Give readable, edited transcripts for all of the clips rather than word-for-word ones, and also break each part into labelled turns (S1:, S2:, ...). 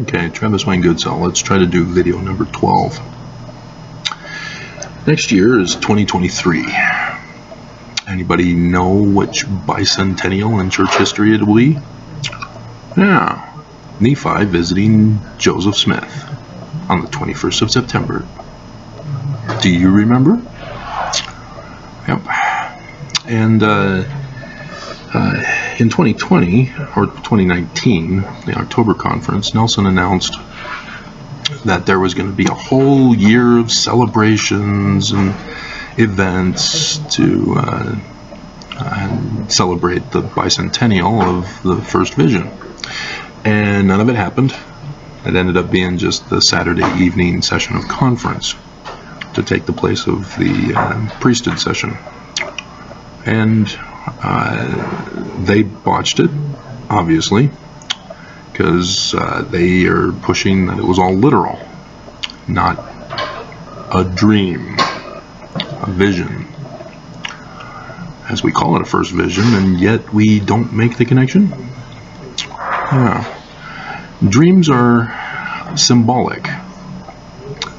S1: Okay, Travis Wayne Goodsell. Let's try to do video number 12. Next year is 2023. Anybody know which bicentennial in church history it will be? Yeah, Nephi visiting Joseph Smith on the 21st of September. Do you remember? Yep. And in 2020, or 2019, the October conference, Nelson announced that there was going to be a whole year of celebrations and events to celebrate the bicentennial of the first vision. And none of it happened. It ended up being just the Saturday evening session of conference to take the place of the priesthood session. And they botched it, obviously, because they are pushing that it was all literal, not a dream, a vision, as we call it a first vision, and yet we don't make the connection. Yeah. Dreams are symbolic.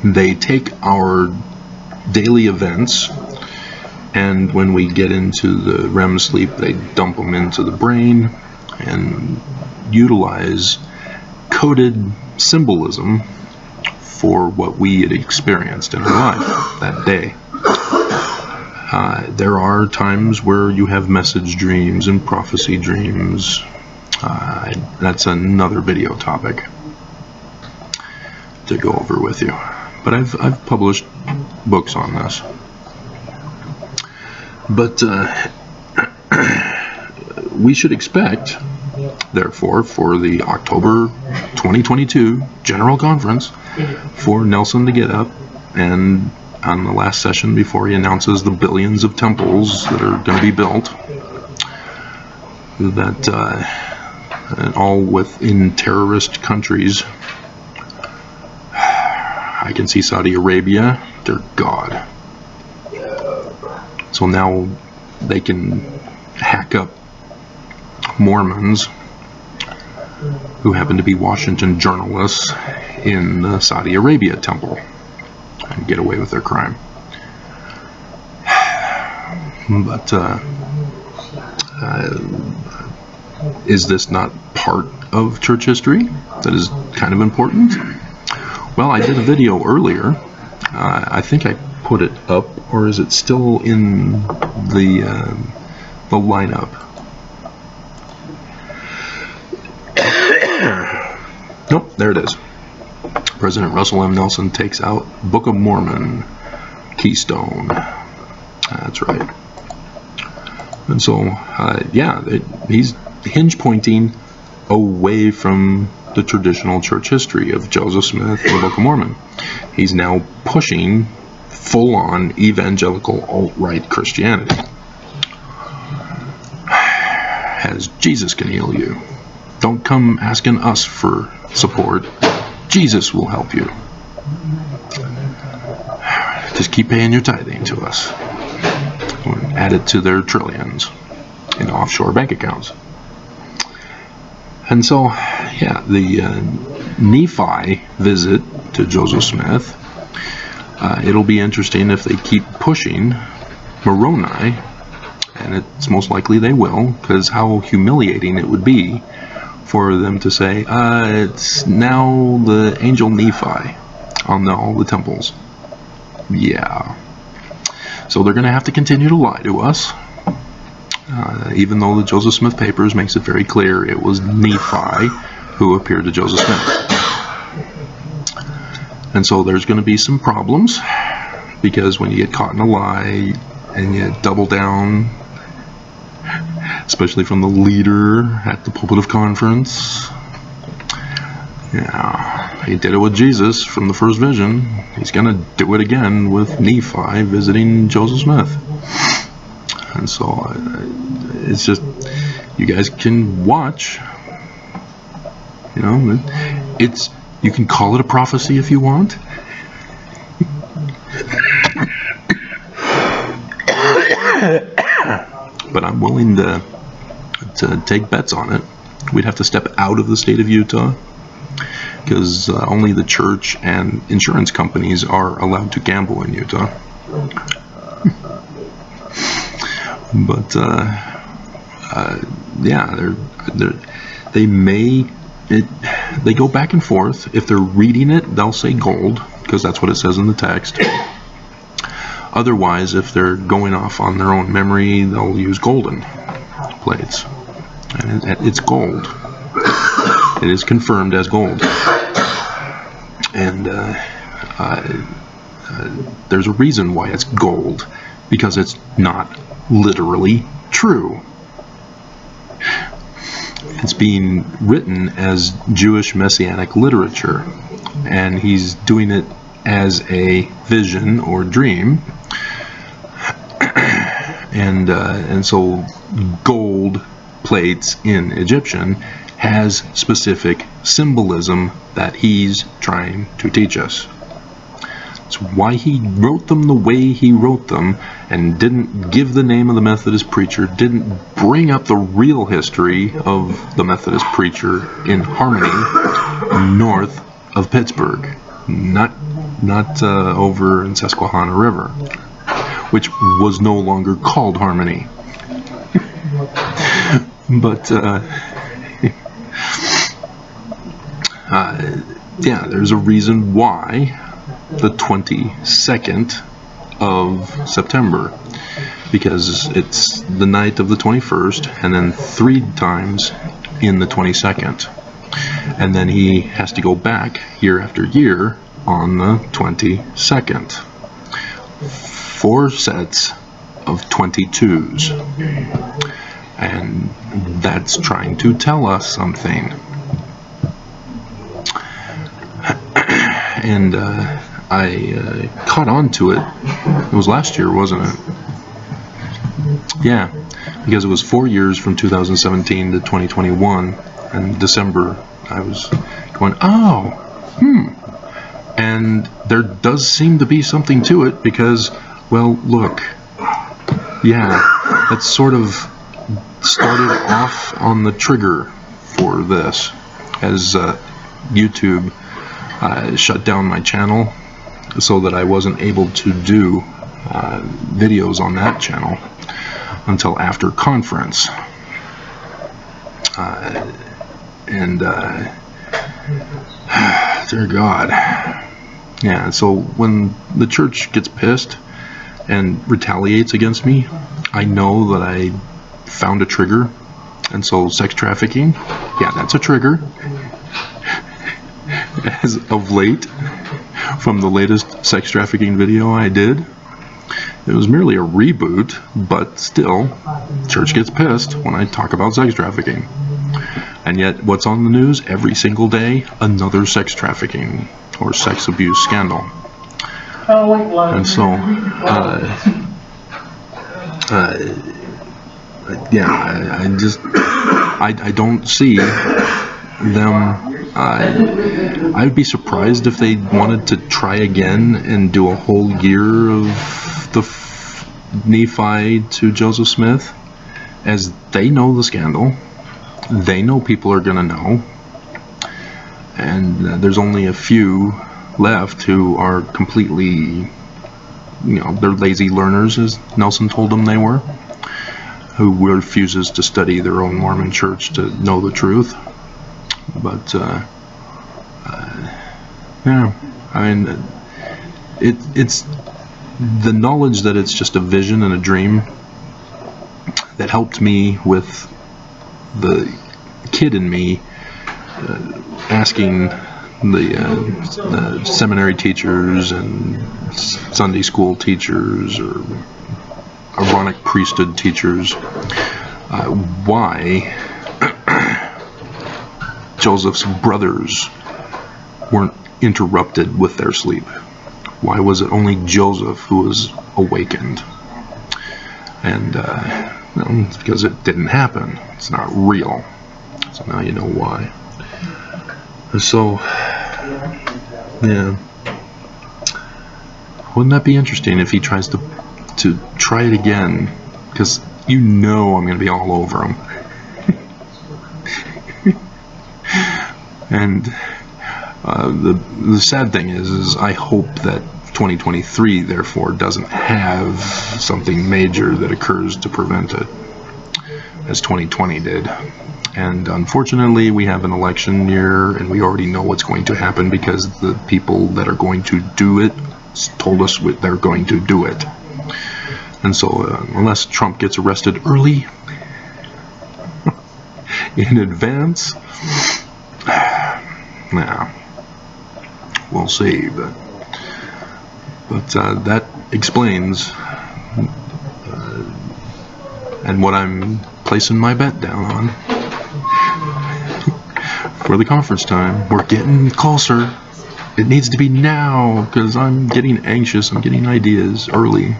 S1: They take our daily events, and when we get into the REM sleep, they dump them into the brain and utilize coded symbolism for what we had experienced in our life that day. There are times where you have message dreams and prophecy dreams. That's another video topic to go over with you. But I've published books on this. But we should expect, therefore, for the October 2022 General Conference, for Nelson to get up and on the last session before he announces the billions of temples that are going to be built, that and all within terrorist countries. I can see Saudi Arabia, dear God. So now they can hack up Mormons who happen to be Washington journalists in the Saudi Arabia temple and get away with their crime. But is this not part of church history that is kind of important? Well, I did a video earlier. I think I put it up, or is it still in the lineup? Nope, there it is. President Russell M. Nelson takes out Book of Mormon keystone. That's right. And so, yeah, he's hinge pointing away from the traditional church history of Joseph Smith and the Book of Mormon. He's now pushing full-on evangelical alt-right Christianity. As Jesus can heal you. Don't come asking us for support. Jesus will help you. Just keep paying your tithing to us. Add it to their trillions in offshore bank accounts. And so, yeah, the Nephi visit to Joseph Smith, it'll be interesting if they keep pushing Moroni, and it's most likely they will, because how humiliating it would be for them to say, it's now the angel Nephi on all the temples. Yeah. So they're going to have to continue to lie to us. Even though the Joseph Smith Papers makes it very clear it was Nephi who appeared to Joseph Smith. And so there's going to be some problems, because when you get caught in a lie and you double down, especially from the leader at the pulpit of conference, yeah, he did it with Jesus from the first vision. He's going to do it again with Nephi visiting Joseph Smith. And so it's just, you guys can watch, you know, you can call it a prophecy if you want. But I'm willing to take bets on it. We'd have to step out of the state of Utah because only the church and insurance companies are allowed to gamble in Utah. But yeah, they go back and forth. If they're reading it, they'll say gold, because that's what it says in the text. Otherwise, if they're going off on their own memory, they'll use golden plates. And it's gold. It is confirmed as gold. And there's a reason why it's gold, because it's not literally true. It's being written as Jewish Messianic literature, and he's doing it as a vision or dream. And so gold plates in Egyptian has specific symbolism that he's trying to teach us. It's why he wrote them the way he wrote them, and didn't give the name of the Methodist preacher, didn't bring up the real history of the Methodist preacher in Harmony, north of Pittsburgh, not over in Susquehanna River, which was no longer called Harmony. But yeah, there's a reason why the 22nd of September, because it's the night of the 21st and then 3 times in the 22nd, and then he has to go back year after year on the 22nd. 4 sets of 22s, and that's trying to tell us something. And I caught on to it. It was last year, wasn't it? Yeah, because it was 4 years from 2017 to 2021, and December I was going, and there does seem to be something to it, because, well, look, yeah, that sort of started off on the trigger for this, as YouTube shut down my channel so that I wasn't able to do videos on that channel until after conference. Dear God. Yeah, so when the church gets pissed and retaliates against me, I know that I found a trigger. And so sex trafficking, yeah, that's a trigger. As of late, from the latest sex trafficking video I did, it was merely a reboot, but still, church gets pissed when I talk about sex trafficking. And yet, what's on the news every single day? Another sex trafficking or sex abuse scandal. And so, yeah, I don't see them. I'd be surprised if they wanted to try again and do a whole year of the Nephi to Joseph Smith, as they know the scandal. They know people are going to know. And there's only a few left who are completely, they're lazy learners, as Nelson told them they were, who refuses to study their own Mormon church to know the truth. But, yeah, I mean, it's the knowledge that it's just a vision and a dream that helped me with the kid in me asking the seminary teachers and Sunday school teachers or Aaronic priesthood teachers why Joseph's brothers weren't interrupted with their sleep. Why was it only Joseph who was awakened? And it's because it didn't happen. It's not real. So now you know why. So, yeah. Wouldn't that be interesting if he tries to try it again? Because I'm going to be all over him. And The sad thing is I hope that 2023 therefore doesn't have something major that occurs to prevent it, as 2020 did. And unfortunately, we have an election year, and we already know what's going to happen because the people that are going to do it told us they're going to do it. And so, unless Trump gets arrested early, in advance, nah, we'll see. But that explains and what I'm placing my bet down on for the conference time. We're getting closer. It needs to be now because I'm getting anxious. I'm getting ideas early.